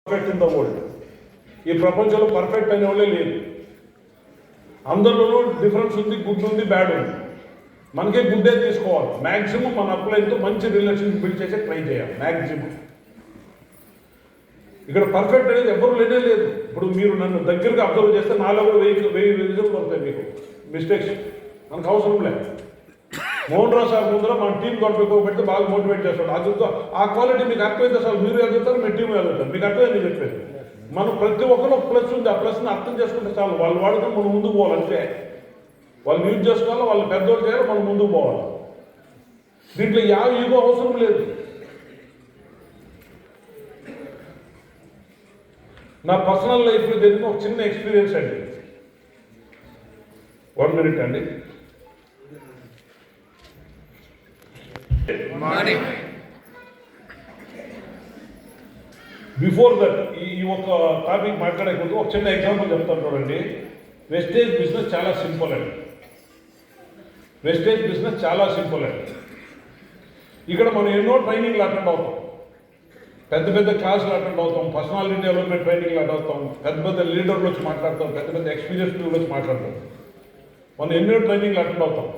Perfect in the world. ఈ ప్రపంచంలో perfect అనే వాళ్ళే లేదు. అందరిలోనూ డిఫరెన్స్ ఉంది, గుడ్ ఉంది, బ్యాడ్ ఉంది. మనకే గుడ్డే తీసుకోవాలి. మ్యాక్సిమం మన అప్లైన్తో మంచి రిలేషన్ బిల్డ్ చేసే ట్రై చేయాలి మ్యాక్సిమం. ఇక్కడ పర్ఫెక్ట్ అనేది ఎవరు లేనే లేదు. ఇప్పుడు మీరు నన్ను దగ్గరగా అబ్జర్వ్ చేస్తే నాలో కూడా 1000 రిజల్ట్ వస్తాయి మీకు మిస్టేక్స్. మనకు అవసరం లేదు. మోహన్ రావు సార్ ముందర మన టీం పెడితే బాగా మోటివేట్ చేస్తాడు. అది ఆ క్వాలిటీ మీకు అర్థమైతే సార్ మీరు ఎదుగుతారు, మీ టీం ఎదుగుతారు. మీకు అర్థమైంది చెప్పేది. మనం ప్రతి ఒక్కరు ఒక ప్లస్ ఉంది. ఆ ప్లస్ని అర్థం చేసుకుంటే చాలు. వాళ్ళు వాడుకొని మనం ముందుకు పోవాలి అంతే. వాళ్ళు యూజ్ చేసుకోవాలి, వాళ్ళు పెద్దోళ్ళు చేయాలి, మనం ముందుకు పోవాలి. దీంట్లో ఈగో అవసరం లేదు. నా పర్సనల్ లైఫ్లో జరిగిన ఒక చిన్న ఎక్స్పీరియన్స్ అండి. 1 minute అండి. బిఫోర్ దట్ ఈ ఒక టాపిక్ మాట్లాడకపోతే ఒక చిన్న ఎగ్జాంపుల్ చెప్తాను చూడండి. వెస్టేజ్ బిజినెస్ చాలా సింపుల్ అండి. వెస్టేజ్ బిజినెస్ చాలా సింపుల్ అండి. ఇక్కడ మనం ఎన్నో ట్రైనింగ్లు అటెండ్ అవుతాం, పెద్ద పెద్ద క్లాసులు అటెండ్ అవుతాం, పర్సనాలిటీ డెవలప్మెంట్ ట్రైనింగ్లు అటెండ్ అవుతాం, పెద్ద పెద్ద లీడర్లు వచ్చి మాట్లాడతాం, పెద్ద పెద్ద ఎక్స్పీరియన్స్ పీపుల్ వచ్చి మాట్లాడతాం. మనం ఎన్నో ట్రైనింగ్లు అటెండ్ అవుతాం.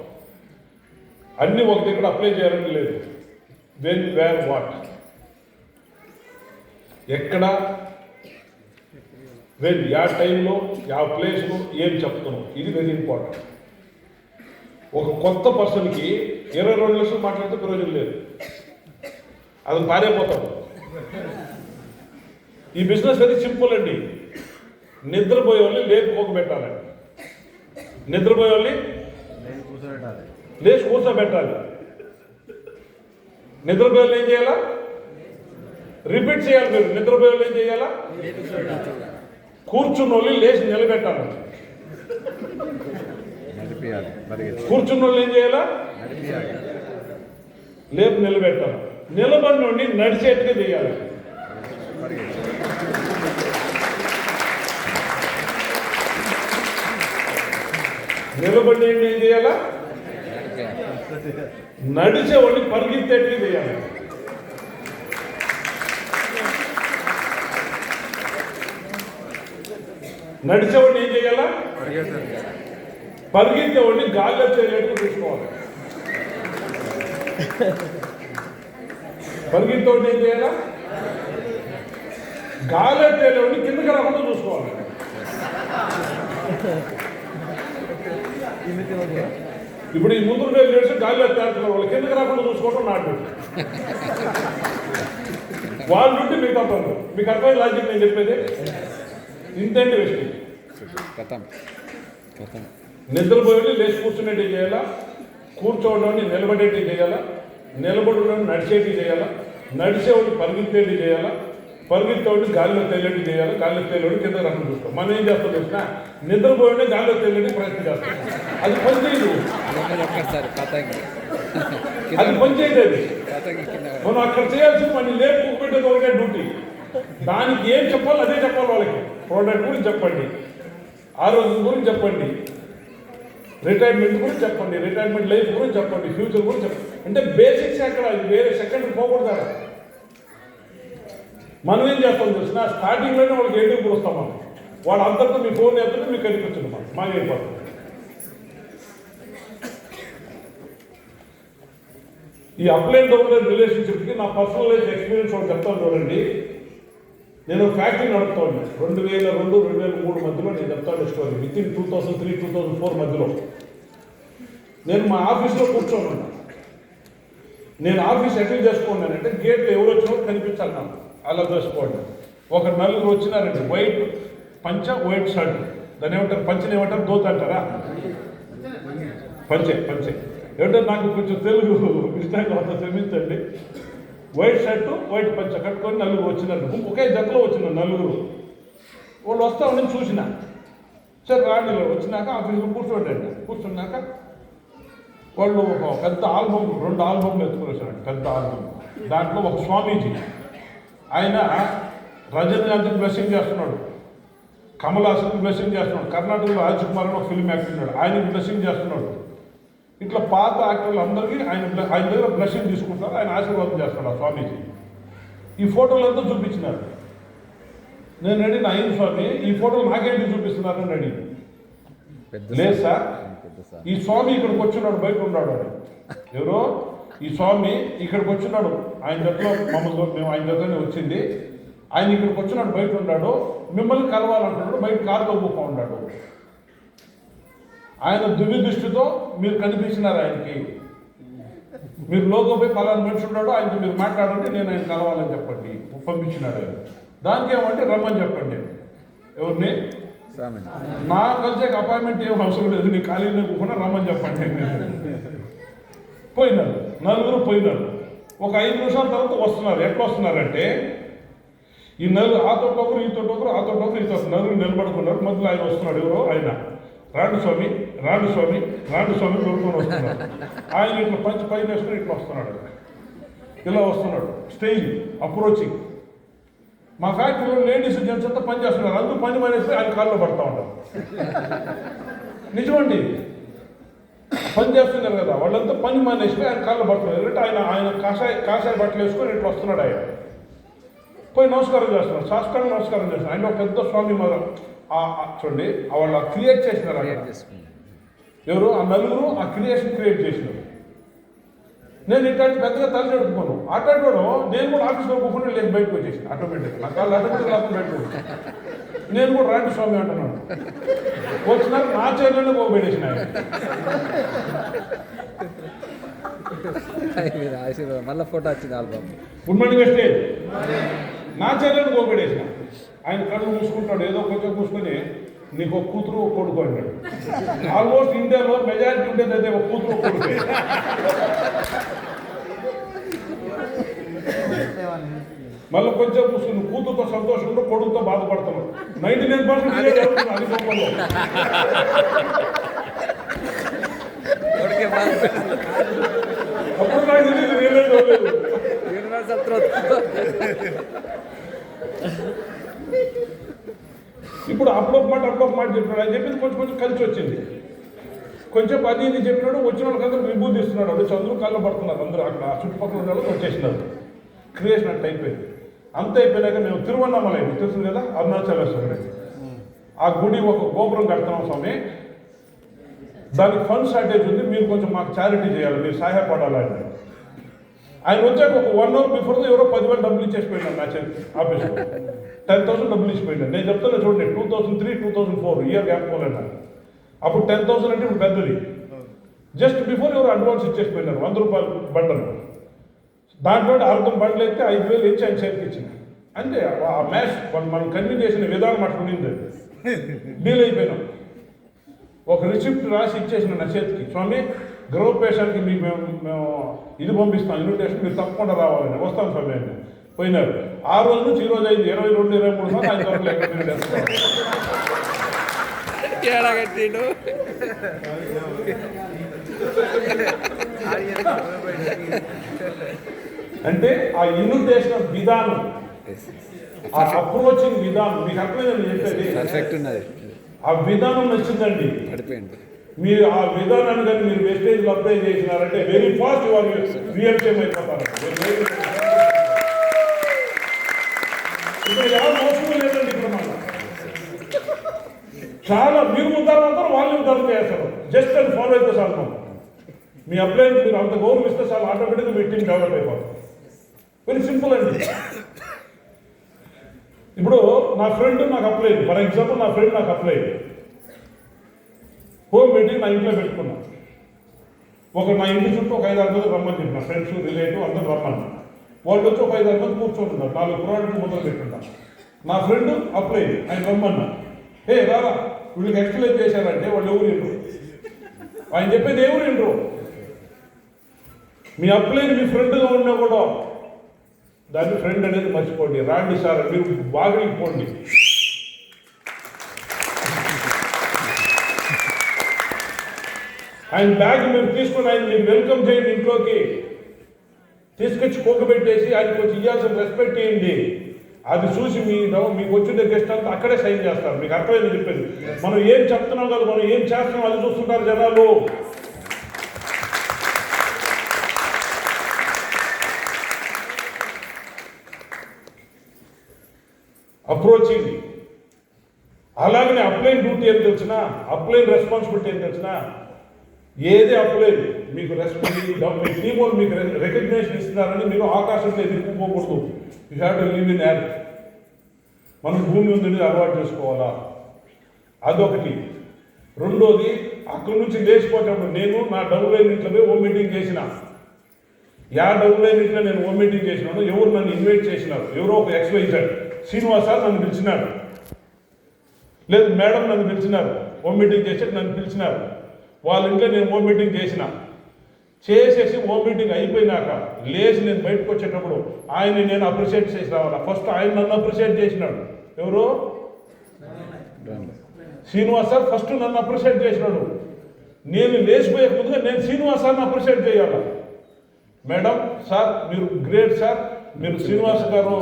అన్నీ ఒక దగ్గర అప్లై చేయాలని లేదు. వెన్, వేర్, వాట్, ఎక్కడ, వెన్, యా టైంలో, యా ప్లేస్లో ఏం చెప్తున్నాం, ఇది వెరీ ఇంపార్టెంట్. ఒక కొత్త పర్సన్కి 22 లక్షలు మాట్లాడితే ప్రయోజనం లేదు, అది పారైపోతాడు. ఈ బిజినెస్ అది సింపుల్ అండి. నిద్రపోయే వాళ్ళని లేపుకోబెట్టాలండి. నిద్రపోయే వాళ్ళని లేచి కూర్చోబెట్టాలి. నిద్రపోయే వాళ్ళు ఏం చేయాలా? రిపీట్ చేయాలి. మీరు నిద్రపోయే వాళ్ళు ఏం చేయాలా? కూర్చున్న వాళ్ళు లేచి నిలబెట్టాలి. కూర్చున్న వాళ్ళు ఏం చేయాలా? లేపు నిలబెట్టాలి. నిలబడి నుండి నడిచేట్టుగా చేయాలి. నిలబడి ఏం చేయాలా? నడిచేవాడిని పరిగెత్తేట్టుగా చేయాలి. నడిచేవాడిని ఏం చేయాలా? పరిగెత్తేవాడిని గాల్లో చేయలేట్టుగా చూసుకోవాలి. పరిగెత్తేవాడిని ఏం చేయాలా? గాల్లో తేలేవాడిని కిందకి రాకుండా చూసుకోవాలి. ఇప్పుడు ఈ ముందు లేచి గాలిలో తేలుతున్నారు, వాళ్ళు కిందకి రాకుండా చూసుకోవడం నాటు. వాళ్ళు ఉంటే మీకు తప్పదు. మీకు అర్థమైన లాజిక్ నేను చెప్పేది ఇంతండి. వేస్ట్ నిద్రపోయి లేచి కూర్చునేటి చేయాలా, కూర్చోవడం నిలబడేటి చేయాలా, నిలబడడం నడిచేటి చేయాలా, నడిచేవాడిని పరిగెత్తేటి చేయాలా, పరిగెత్తేవాడిని గాలిలో తేలేటి చేయాలి, గాలిలో తేలేవాడిని కింద రకం చూస్తాం. మనం ఏం చేస్తాం తెలిసిన? నిద్రపోయి గాలిలో తేలేని ప్రయత్నం చేస్తాం. అది పనిచేయదు. అది పనిచేయదు. అది మనం అక్కడ చేయాల్సింది మన లేపు పెట్టేది ఒకటే డ్యూటీ. దానికి ఏం చెప్పాలి అదే చెప్పాలి. వాళ్ళకి ప్రోడక్ట్ గురించి చెప్పండి, ఆరోగ్యం గురించి చెప్పండి, రిటైర్మెంట్ గురించి చెప్పండి, రిటైర్మెంట్ లైఫ్ గురించి చెప్పండి, ఫ్యూచర్ గురించి చెప్పండి. అంటే బేసిక్స్ అక్కడ వేరే సెకండ్ పోకూడదు కదా. మనం ఏం చేస్తాం తెలిసిన? స్టార్టింగ్లోనే వాళ్ళకి ఏంటికి పూరుస్తాం. మనం వాడు అంతటితో మీ ఫోన్ వేస్తుంటే మీకు కనిపించదు. మాకు అయిపోతుంది. ఈ అప్లైన్ డౌన్లైన్ రిలేషన్షిప్కి నా పర్సనల్ లైఫ్ ఎక్స్పీరియన్స్ ఒకటి చెప్తాను చూడండి. నేను ఫ్యాక్టరీ నడుపుతా ఉన్నాను 2002-2003 మధ్యలో. నేను చెప్తాను స్టోరీ. వితిన్ 2003-2004 మధ్యలో నేను మా ఆఫీస్లో కూర్చోనున్నాను. నేను ఆఫీస్ ఎట్లా చేసుకున్నానంటే గేట్లో ఎవరు వచ్చినా కనిపించాలి నాకు. అలా చేసుకోండి. ఒక నలుగురు వచ్చినారండి, వైట్ పంచ, వైట్ షర్ట్. దాన్ని ఏమంటారు? పంచని ఏమంటారు? దోత అంటారా? పంచే ఏమంటారు? నాకు కొంచెం తెలుగు ఇష్టానికి అంత శ్రమించండి. వైట్ షర్టు, వైట్ పంచ కట్టుకొని నలుగురు వచ్చినారు. ఒకే జతలో వచ్చినారు నలుగురు. వాళ్ళు వస్తామని చూసిన. సరే రాండి. వచ్చినాక ఆఫీస్లో కూర్చున్నాక వాళ్ళు ఒక పెద్ద ఆల్బమ్, 2 ఆల్బమ్లు ఎత్తుకుని వచ్చారండి. పెద్ద ఆల్బమ్. దాంట్లో ఒక స్వామీజీ, ఆయన రజనీకాంత్ని బ్లెస్సింగ్ చేస్తున్నాడు, కమల్ హాసన్కి బ్లెస్సింగ్ చేస్తున్నాడు, కర్ణాటకలో రాజ్కుమార్ అని ఒక ఫిల్మ్ యాక్టర్ ఉన్నాడు, ఆయనకి బ్లెస్సింగ్ చేస్తున్నాడు. ఇట్లా పాత యాక్టర్లు అందరికీ ఆయన దగ్గర బ్లెస్సింగ్ తీసుకుంటారు, ఆయన ఆశీర్వాదం చేస్తాడు ఆ స్వామీజీ. ఈ ఫోటోలంతా చూపించినారు. నేను అడిగిన అయింది స్వామి, ఈ ఫోటోలు నాకేంటి చూపిస్తున్నారని అడిగి, లేదు సార్ ఈ స్వామి ఇక్కడికి వచ్చినాడు, బయట ఉన్నాడు అని. ఎవరో ఈ స్వామి ఇక్కడికి వచ్చినాడు, ఆయన జతలో మమ్మల్ని మేము ఆయన జతనే వచ్చింది, ఆయన ఇక్కడికి వచ్చినాడు, బయట ఉన్నాడు, మిమ్మల్ని కలవాలంటున్నాడు, బయట కారుతో కూర్చో ఉన్నాడు. ఆయన దుర్దృష్టితో మీరు కనిపించినారు ఆయనకి, మీరు లోగో పోయి పలానా మనిషి ఉన్నాడు, ఆయనతో మీరు మాట్లాడంటే నేను ఆయన కలవాలని చెప్పండి, పంపించినాడు ఆయన. దానికి ఏమంటే రమ్మని చెప్పండి. ఎవరిని? నా కలిసే అపాయింట్మెంట్ ఏం అవసరం లేదు, నీ ఖాళీలో కూర్చున్నా రమ్మని చెప్పండి. పోయినారు, నలుగురు పోయినారు. ఒక 5 నిమిషాల తర్వాత వస్తున్నారు. ఎట్లా వస్తున్నారంటే ఈ నలుగురు ఆ తోట ఒకరు, ఈ తోట ఒకరు, ఆ తోట ఒకరు, ఈ తోట నలుగురు నిలబడుకున్నారు. మధ్యలో ఆయన వస్తున్నాడు. ఎవరో ఆయన, రాండు స్వామి రాండు స్వామి రాండు స్వామి దొరుకుని వస్తున్నాడు. ఆయన ఇట్లా పంచి పైన వేసుకుని ఇట్లా వస్తున్నాడు, ఇలా వస్తున్నాడు. Stage approaching. మా ఫ్యాక్టరీలో లేడీస్ జెంట్స్ అంతా పని చేస్తున్నారు, అందరూ పని మానేసి ఆయన కాళ్ళలో పడతా ఉంటారు. నిజమండి, పని చేస్తున్నారు కదా, వాళ్ళంతా పని మానేసి ఆయన కాళ్ళలో పడుతున్నారు. ఎందుకంటే ఆయన కాషాయ బట్టలు వేసుకొని ఇట్లా వస్తున్నాడు. ఆయన పోయి నమస్కారం చేస్తున్నారు, సాష్టాంగ నమస్కారం చేస్తున్నారు. ఆయన ఒక పెద్ద స్వామి చూడండి, వాళ్ళు క్రియేట్ చేసినారు అక్కడ. ఎవరు? ఆ నలుగురు ఆ క్రియేషన్ క్రియేట్ చేసినారు. నేను ఇట్లాంటి పెద్దగా తల చెడుకున్నాను. అట్లాంటి నేను కూడా ఆఫీస్లో కూర్చొని లేక బయటకు వచ్చేసి ఆటోమేటిక్గా నా కాళ్ళు ఆటోమేటిక్గా బయటకు వచ్చి నేను కూడా రాండి స్వామి అంటున్నాను. వచ్చినాక నా చైర్లోనే పోబెట్టేసిన మళ్ళీ ఫోటో వచ్చింది ఆల్బమ్. గుడ్ మార్నింగ్ స్టేజ్ నా చైర్లోనే పోబెట్టేసిన. ఆయన కళ్ళు మూసుకుంటాడు, ఏదో కొంచెం మూసుకొని నీకు ఒక కూతురు ఒక కొడుకు అన్నాడు. ఆల్మోస్ట్ ఇండియాలో మెజారిటీ ఉండేది అయితే ఒక కూతురు ఒక కొడుకు. మళ్ళీ కొంచెం కూర్చుని కూతురుతో సంతోషంతో కొడుకుతో బాధపడుతున్నాడు. 99% ఇదే జరుగుతుంది అది గొప్పలో. అప్పుడు నాకు తెలియదు, రియలైజ్ అవ్వలేదు. ఇప్పుడు అప్పుడొక మాట చెప్పినాడు. ఆయన చెప్పింది కొంచెం కలిసి వచ్చింది. కొంచెం అది ఇది చెప్పినాడు. వచ్చిన వాళ్ళకందరూ విభూతి ఇస్తున్నాడు. అది చంద్రులు కళ్ళు పడుతున్నారు. అందరూ అక్కడ చుట్టుపక్కల ఉన్న వాళ్ళు వచ్చేసినారు. క్రియేషన్ అట్ట అయిపోయింది. అంత అయిపోయినాక మేము తిరువన్నామలై తెలుసు కదా, అరుణాచలేశ్వరుడు, ఆ గుడి ఒక గోపురం కడుతున్నాం స్వామి, దానికి ఫండ్ షార్టేజ్ ఉంది, మీరు కొంచెం మాకు చారిటీ చేయాలి, మీరు సహాయపడాలని. ఆయన వచ్చాక ఒక 1 అవర్ బిఫోర్ ఎవరో 10,000 డబ్బులు ఇచ్చేసిపోయినారు నా ఆఫీస్లో. 10,000 డబ్బులు ఇచ్చిపోయినారు. నేను చెప్తున్నా చూడండి, 2003, 2004 ఇయర్ గ్యాప్ పోలేనా. అప్పుడు 10,000 అంటే ఇప్పుడు పెద్దది. జస్ట్ బిఫోర్ ఎవరు అడ్వాన్స్ ఇచ్చేసిపోయినారు, 100 రూపాయలు బండలు. దాంట్లో అర్థం బండ్లు అయితే 5,000 ఇచ్చి ఆయన చేతికి ఇచ్చిన. అంటే ఆ మ్యాచ్ మనం కన్విన్స్ చేసిన విధానం అట్లా ఉండింది. డీల్ అయిపోయినాం. ఒక రిసిప్ట్ రాసి ఇచ్చేసిన నా చేతికి, స్వామి గృహప్రవేశానికి మీకు మేము ఇది పంపిస్తాం, ఇన్విటేషన్, మీరు తప్పకుండా రావాలని. వస్తాం స్వామి అని పోయినారు. ఆ రోజు నుంచి ఈ రోజు అయింది 22, 23 సార్లు ఆయన తరపులు అంటే ఆ ఇన్విటేషన్ విధానం, ఆ అప్రోచింగ్ విధానం మీకు అర్థమైందని చెప్పేది. ఆ విధానం నచ్చిందండి. మీరు ఆ విధానాన్ని కానీ మీరు వెస్టేజ్లో అప్లై చేసినారంటే వెరీ ఫాస్ట్ వాళ్ళు రియల్సేమ్ అయిపోతారు. ఇక్కడ ఎవరు మోసం లేదండి. ఇక్కడ మనం చాలా మీరు ఉద్ధారం అవుతారు, వాళ్ళు ఉద్ధారం చేస్తారు. జస్ట్ అండ్ ఫాలో అయితే చాలు. మనం మీ అప్లై మీరు అంత గౌరవిస్తే చాలు, ఆటోమేటిక్గా మీ టీం డెవలప్ అయిపోతుంది. వెరీ సింపుల్ అండి. ఇప్పుడు నా ఫ్రెండ్ నాకు అప్లై, ఫర్ ఎగ్జాంపుల్ నా ఫ్రెండ్ నాకు అప్లై హోమ్ మీటింగ్ నా ఇంట్లో పెట్టుకున్నాను. నా ఇంటి చుట్టూ ఒక 5-6 మంది రమ్మని చెప్పిన, ఫ్రెండ్స్ రిలేటివ్ అందరూ రమ్మని. వాళ్ళు వచ్చి ఒక 5-6 మంది కూర్చొని ఉన్నారు. 4 ప్రోడక్ట్లు మొదలు పెట్టుకుంటాను. నా ఫ్రెండ్ అప్లై, ఆయన రమ్మన్నా, రారా వీళ్ళకి ఎక్స్ప్లెయిన్ చేశారంటే వాళ్ళు ఎవరు ఇండ్రు, ఆయన చెప్పేది ఎవరు ఇండ్రు. మీ అప్లై మీ ఫ్రెండ్గా ఉన్నా కూడా దాన్ని ఫ్రెండ్ అనేది మర్చిపోండి. రాండి సార్ మీరు బాగిలికి పోండి. ఆయన బ్యాగ్ మీరు తీసుకుని ఆయన మీరు వెల్కమ్ చేయండి, ఇంట్లోకి తీసుకొచ్చి పోగబెట్టేసి ఆయన కొంచెం ఇవ్వాల్సిన రెస్పెక్ట్ చేయండి. అది చూసి మీకు వచ్చిన గెస్ట్ అంతా అక్కడే సైన్ చేస్తారు. మీకు అర్థమైంది చెప్పేది. మనం ఏం చెప్తున్నాం కదా, మనం ఏం చేస్తున్నాం అది చూస్తుంటారు జనాలు. అప్రోచింగ్. అలాగనే అప్లైన్ డ్యూటీ ఏం తెలిసిన, అప్లైన్ రెస్పాన్సిబిలిటీ ఏం తెలిసిన, ఏది అప్లైన్ మీకు మీ టీం వాళ్ళు మీకు రికగ్నేషన్ ఇస్తున్నారని మీరు ఆకాశంలో ఎదుర్కోకూడదు. You have to live in earth. మనం భూమి ఉందని అలవాటు చేసుకోవాలా, అదొకటి. రెండోది, అక్కడి నుంచి లేచిపోయేటప్పుడు నేను నా డబుల్ లైన్ ఇంట్లో పోయి హోమ్ మీటింగ్ చేసిన. డబుల్ లైన్ ఇంట్లో నేను హోమ్ మీటింగ్ చేసినాను, ఎవరు నన్ను ఇన్వైట్ చేసినారు, ఎవరో ఒక XYZ శ్రీనివాస్ సార్ నన్ను పిలిచినారు, లేదు మేడం నన్ను పిలిచినారు, హోమ్ మీటింగ్ చేసి నన్ను పిలిచినారు. వాళ్ళ ఇంట్లో నేను హోమ్ మీటింగ్ చేసేసి హోమ్ మీటింగ్ అయిపోయినాక లేచి నేను బయటకు వచ్చేటప్పుడు ఆయన్ని నేను అప్రిషియేట్ చేసి రావాలా. ఫస్ట్ ఆయన నన్ను అప్రిషియేట్ చేసినాడు. ఎవరు? శ్రీనివాస్ సార్ ఫస్ట్ నన్ను అప్రిషియేట్ చేసినాడు. నేను లేచిపోయే ముందుగా నేను శ్రీనివాస్ సార్ని అప్రిషియేట్ చేయాలి. మేడం సార్ మీరు గ్రేట్ సార్, మీరు శ్రీనివాస్ గారు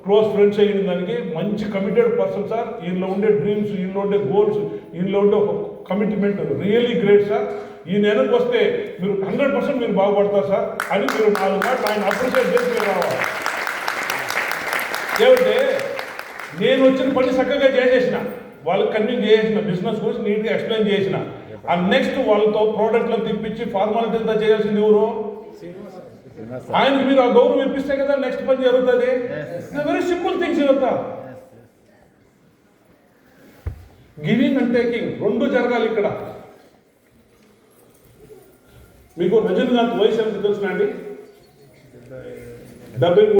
క్లోజ్ ఫ్రెండ్స్ అయిన దానికి మంచి కమిటెడ్ పర్సన్ సార్, ఈయనలో ఉండే డ్రీమ్స్, ఈయనలో ఉండే గోల్స్, ఈయనలో ఉండే ఒక కమిట్మెంట్ రియల్లీ గ్రేట్ సార్, ఈయన వెనక్కి వస్తే మీరు 100% మీరు బాగుపడతారు సార్ అని మీరు 4 మాటలు ఆయన అప్రిషియేట్ చేసి రావాలి. ఏమంటే నేను వచ్చిన పని చక్కగా చేసేసిన, వాళ్ళకి కన్విన్స్ చేసేసిన, బిజినెస్ గురించి నీట్గా ఎక్స్ప్లెయిన్ చేసిన. ఆ నెక్స్ట్ వాళ్ళతో ప్రోడక్ట్లను తిప్పించి ఫార్మాలిటీ అంతా చేయాల్సింది ఎవరు? ఆయనకు మీరు ఆ గౌరవం ఇప్పిస్తే కదా నెక్స్ట్ పని జరుగుతుంది. వెరీ సింపుల్ థింగ్స్ ఇవంతా. గివింగ్ అండ్ టేకింగ్ రెండు జరగాలి ఇక్కడ. మీకు రజనీకాంత్ వయసు ఎంత తెలుసునా అండి? 73.